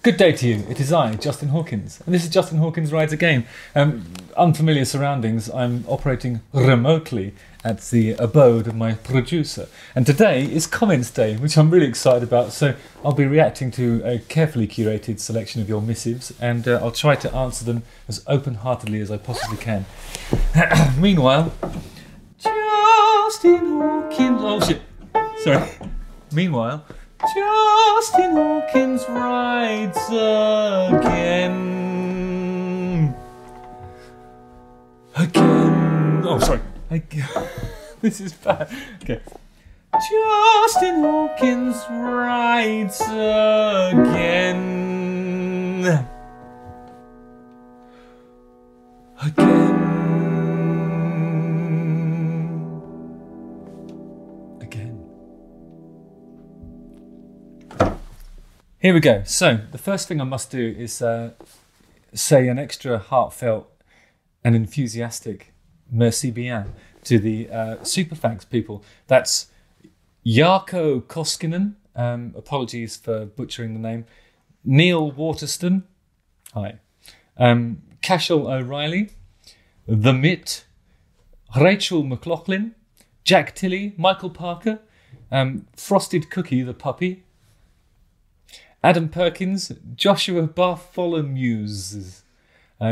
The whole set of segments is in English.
Good day to you. It is I, Justin Hawkins, and this is Justin Hawkins Rides Again. Unfamiliar surroundings. I'm operating remotely at the abode of my producer, and today is Comments Day, which I'm really excited about. So I'll be reacting to a carefully curated selection of your missives, and I'll try to answer them as open-heartedly as I possibly can. Meanwhile, Justin Hawkins. Oh shit! Sorry. Meanwhile, Justin Hawkins rides again. Oh, sorry. This is bad. Okay. Justin Hawkins rides again. Here we go. So the first thing I must do is say an extra heartfelt and enthusiastic merci bien to the SuperThanks people. That's Jarkko Koskinen, apologies for butchering the name, Neil Waterston, hi, Cashel O'Reilly, The Mitt, Rachel McLaughlin, Jack Tilley, Michael Parker, Frosted Cookie the puppy, Adam Perkins, Joshua Bartholomew,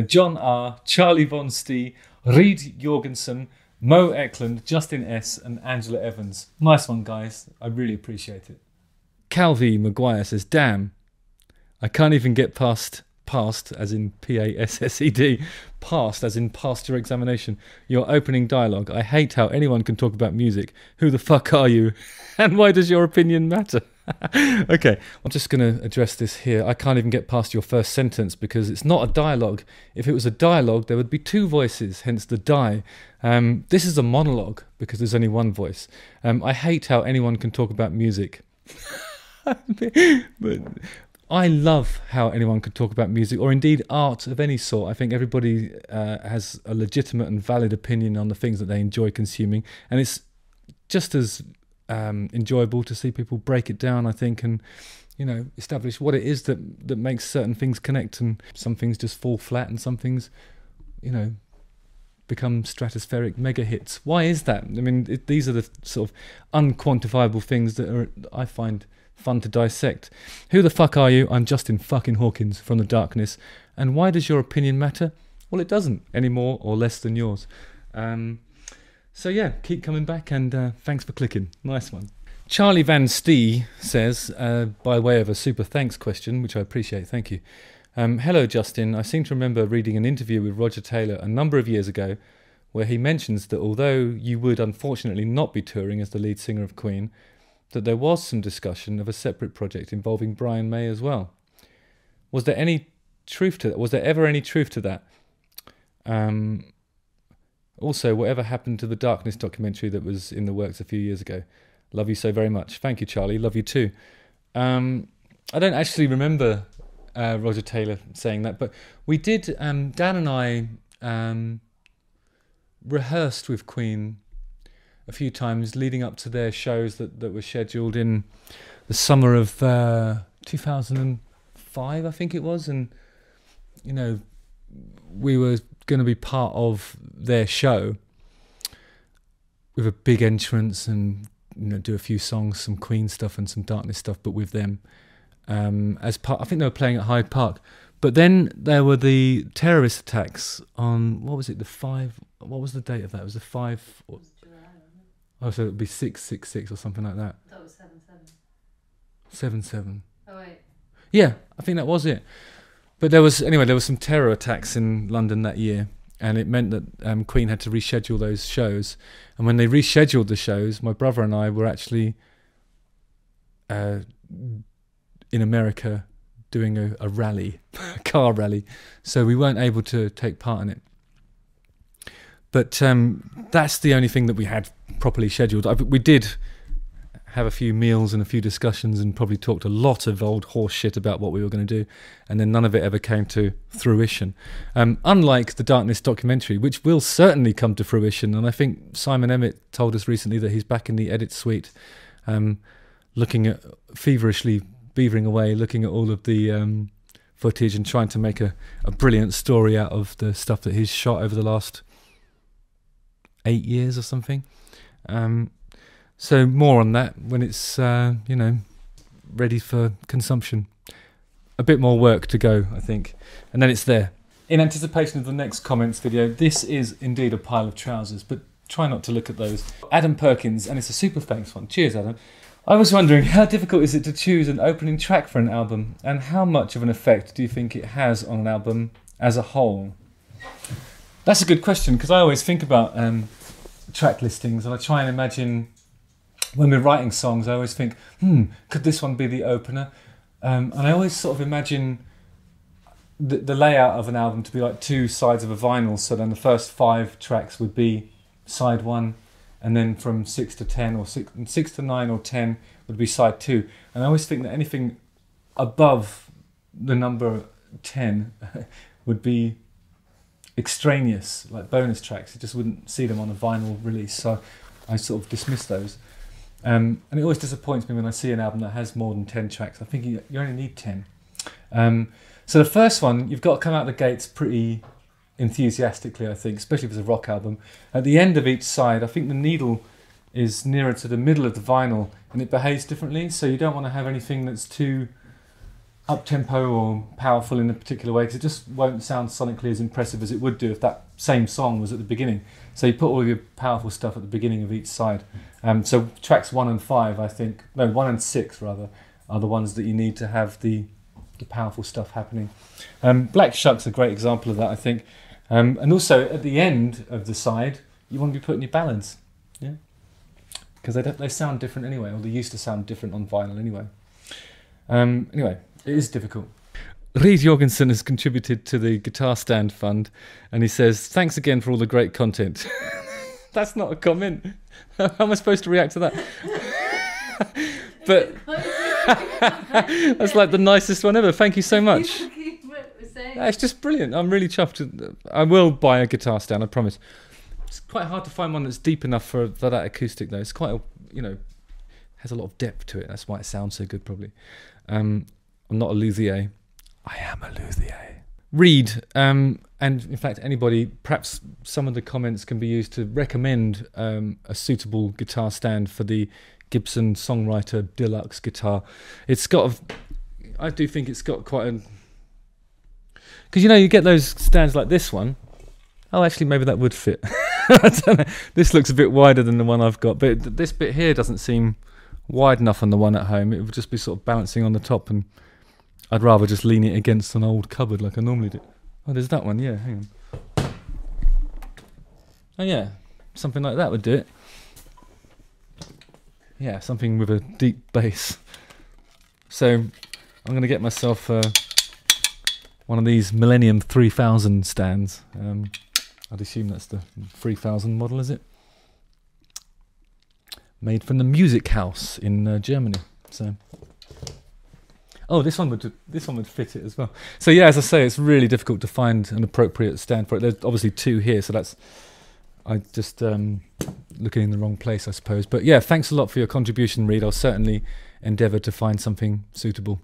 John R, Charlie Von Stee, Reed Jorgensen, Mo Eklund, Justin S and Angela Evans. Nice one, guys. I really appreciate it. Calvi Maguire says, damn, I can't even get past as in P-A-S-S-E-D, past as in past your examination. Your opening dialogue. I hate how anyone can talk about music. Who the fuck are you? And why does your opinion matter? Okay, I'm just going to address this here. I can't even get past your first sentence because it's not a dialogue. If it was a dialogue, there would be two voices, hence the die. This is a monologue because there's only one voice. I hate how anyone can talk about music. But I love how anyone could talk about music, or indeed art of any sort. I think everybody has a legitimate and valid opinion on the things that they enjoy consuming, and it's just as enjoyable to see people break it down, I think, and establish what it is that makes certain things connect, and some things just fall flat, and some things, become stratospheric mega hits. Why is that? I mean, these are the sort of unquantifiable things that I find fun to dissect. Who the fuck are you? I'm Justin fucking Hawkins from the darkness. And why does your opinion matter? Well, it doesn't, any more or less than yours. So yeah, keep coming back, and thanks for clicking. Nice one. Charlie Van Stee says, by way of a super thanks question, which I appreciate, thank you. Hello, Justin. I seem to remember reading an interview with Roger Taylor a number of years ago where he mentions that although you would unfortunately not be touring as the lead singer of Queen, that there was some discussion of a separate project involving Brian May as well. Was there any truth to that? Was there ever any truth to that? Also, whatever happened to the Darkness documentary that was in the works a few years ago? Love you so very much. Thank you, Charlie. Love you too. I don't actually remember Roger Taylor saying that, but we did, Dan and I rehearsed with Queen a few times leading up to their shows that were scheduled in the summer of 2005, I think it was, and we were going to be part of their show with a big entrance and do a few songs, some Queen stuff and some Darkness stuff, but with them as part. I think they were playing at Hyde Park, but then there were the terrorist attacks on, what was it, what was the date of that? It was the 5. Oh, so it would be 666 or something like that. That was 7/7. 7/7. Oh wait. Yeah, I think that was it. But there was some terror attacks in London that year, and it meant that Queen had to reschedule those shows. And when they rescheduled the shows, my brother and I were actually in America doing a rally, a car rally, so we weren't able to take part in it. But that's the only thing that we had properly scheduled. We did have a few meals and a few discussions and probably talked a lot of old horse shit about what we were going to do, and then none of it ever came to fruition. Unlike the Darkness documentary, which will certainly come to fruition, and I think Simon Emmett told us recently that he's back in the edit suite, looking at feverishly beavering away, looking at all of the footage and trying to make a brilliant story out of the stuff that he's shot over the last 8 years or something. So more on that when it's ready for consumption. A bit more work to go, I think, and then it's there. In anticipation of the next comments video, this is indeed a pile of trousers, but try not to look at those. Adam Perkins, and it's a SuperThanks one. Cheers, Adam. I was wondering, how difficult is it to choose an opening track for an album, and how much of an effect do you think it has on an album as a whole? That's a good question, because I always think about track listings, and I try and imagine when we're writing songs, I always think, could this one be the opener? And I always sort of imagine the layout of an album to be like two sides of a vinyl, so then the first 5 tracks would be side 1, and then from 6 to 10 or 6 to 9 or 10 would be side 2. And I always think that anything above the number 10 would be extraneous, like bonus tracks. You just wouldn't see them on a vinyl release, so I sort of dismiss those. And it always disappoints me when I see an album that has more than 10 tracks. I think you only need 10. So the first one, you've got to come out the gates pretty enthusiastically, I think, especially if it's a rock album. At the end of each side, I think the needle is nearer to the middle of the vinyl and it behaves differently, so you don't want to have anything that's too up-tempo or powerful in a particular way, because it just won't sound sonically as impressive as it would do if that same song was at the beginning. So you put all of your powerful stuff at the beginning of each side. So tracks 1 and 5, I think, no, 1 and 6 rather, are the ones that you need to have the powerful stuff happening. Black Shuck's a great example of that, I think. And also at the end of the side, you want to be putting your ballads, yeah, because they sound different anyway, or they used to sound different on vinyl anyway. Anyway, it is difficult. Reid Jorgensen has contributed to the Guitar Stand Fund, and he says, "Thanks again for all the great content." That's not a comment. How am I supposed to react to that? But that's like the nicest one ever. Thank you so much. It's just brilliant. I'm really chuffed. I will buy a guitar stand, I promise. It's quite hard to find one that's deep enough for that acoustic though. It's quite, has a lot of depth to it. That's why it sounds so good probably. I'm not a luthier. I am a luthier. Read, and in fact anybody, perhaps some of the comments can be used to recommend a suitable guitar stand for the Gibson Songwriter Deluxe guitar. It's got I do think it's got quite a... Because you get those stands like this one. Oh, actually maybe that would fit. I don't know. This looks a bit wider than the one I've got, but this bit here doesn't seem wide enough on the one at home. It would just be sort of balancing on the top, and I'd rather just lean it against an old cupboard like I normally do. Oh, there's that one, yeah, hang on. Oh yeah, something like that would do it. Yeah, something with a deep bass. So I'm going to get myself one of these Millennium 3000 stands. I'd assume that's the 3000 model, is it? Made from the Music House in Germany. So, oh, this one would fit it as well. So yeah, as I say, it's really difficult to find an appropriate stand for it. There's obviously 2 here, so that's I just looking in the wrong place, I suppose. But yeah, thanks a lot for your contribution, Reid. I'll certainly endeavour to find something suitable.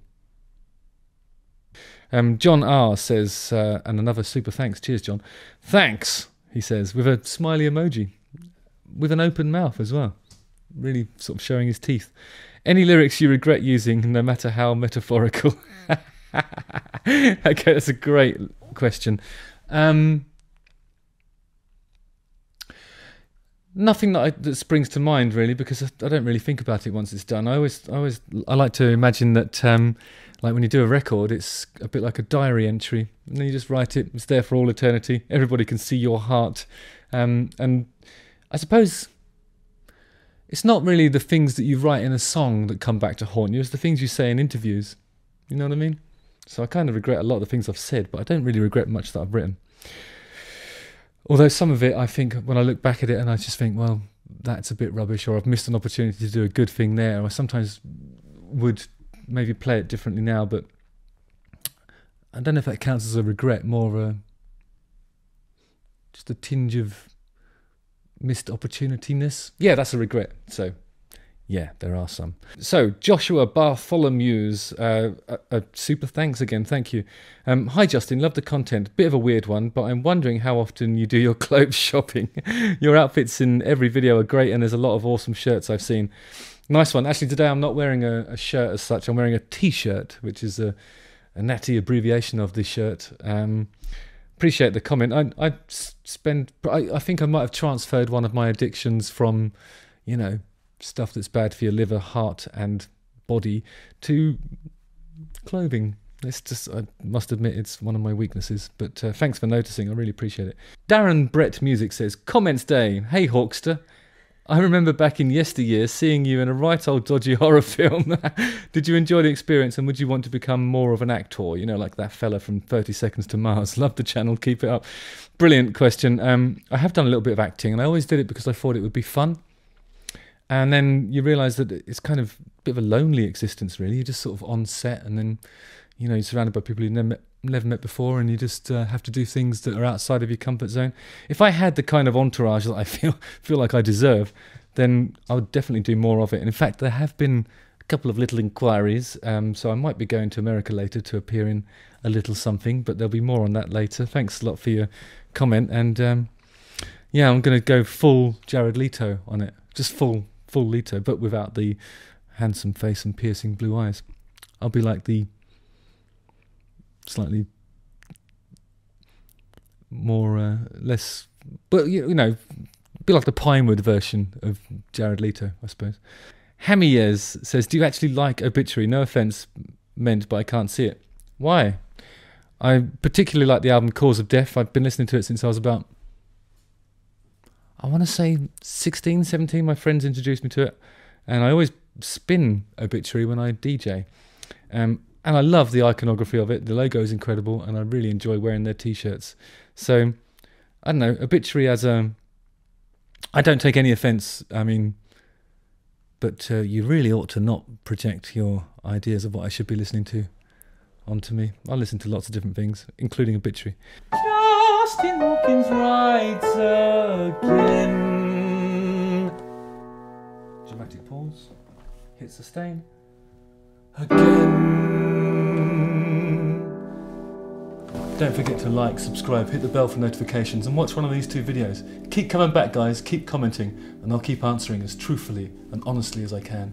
John R says, and another super thanks. Cheers, John. Thanks, he says, with a smiley emoji, with an open mouth as well. Really sort of showing his teeth. Any lyrics you regret using, no matter how metaphorical? Okay, that's a great question. Nothing that springs to mind really, because I don't really think about it once it's done. I like to imagine that like when you do a record, it's a bit like a diary entry, and then you just write it. It's there for all eternity. Everybody can see your heart, and I suppose it's not really the things that you write in a song that come back to haunt you. It's the things you say in interviews. You know what I mean? So I kind of regret a lot of the things I've said, but I don't really regret much that I've written. Although some of it, I think, when I look back at it and I just think, well, that's a bit rubbish, or I've missed an opportunity to do a good thing there, or I sometimes would maybe play it differently now, but I don't know if that counts as a regret, more just a tinge of missed opportunity-ness. Yeah, that's a regret. So, Yeah, there are some. So, Joshua Bartholomew's, a super thanks again, thank you. Hi Justin, love the content. Bit of a weird one, but I'm wondering how often you do your clothes shopping. Your outfits in every video are great and there's a lot of awesome shirts I've seen. Nice one. Actually, today I'm not wearing a shirt as such, I'm wearing a t-shirt, which is a natty abbreviation of the shirt. Appreciate the comment. I think I might have transferred one of my addictions from, you know, stuff that's bad for your liver, heart and body to clothing. It's just, I must admit, it's one of my weaknesses, but thanks for noticing, I really appreciate it. Darren Brett Music says, comments day, hey Hawkster, I remember back in yesteryear seeing you in a right old dodgy horror film. Did you enjoy the experience and would you want to become more of an actor? You know, like that fella from 30 Seconds to Mars. Love the channel, keep it up. Brilliant question. I have done a little bit of acting and I always did it because I thought it would be fun. And then you realise that it's kind of a bit of a lonely existence, really. You're just sort of on set and then, you know, you're surrounded by people you've never met before and you just have to do things that are outside of your comfort zone. If I had the kind of entourage that I feel like I deserve, then I would definitely do more of it. And in fact, there have been a couple of little inquiries, so I might be going to America later to appear in a little something, but there'll be more on that later. Thanks a lot for your comment. And yeah, I'm going to go full Jared Leto on it. Just full Leto, but without the handsome face and piercing blue eyes. I'll be like the slightly more less, but you know, be like the Pinewood version of Jared Leto, I suppose. Hamiyas says, do you actually like Obituary? No offense meant, but I can't see it. Why? I particularly like the album Cause of Death. I've been listening to it since I was about, I want to say 16, 17, my friends introduced me to it. And I always spin Obituary when I DJ. And I love the iconography of it. The logo is incredible and I really enjoy wearing their t-shirts. So, I don't know, Obituary as a... I don't take any offence, I mean, but you really ought to not project your ideas of what I should be listening to onto me. I listen to lots of different things, including Obituary. Justin Hawkins writes again. Dramatic pause. Hit sustain. Again. Don't forget to like, subscribe, hit the bell for notifications and watch one of these 2 videos. Keep coming back guys, keep commenting and I'll keep answering as truthfully and honestly as I can.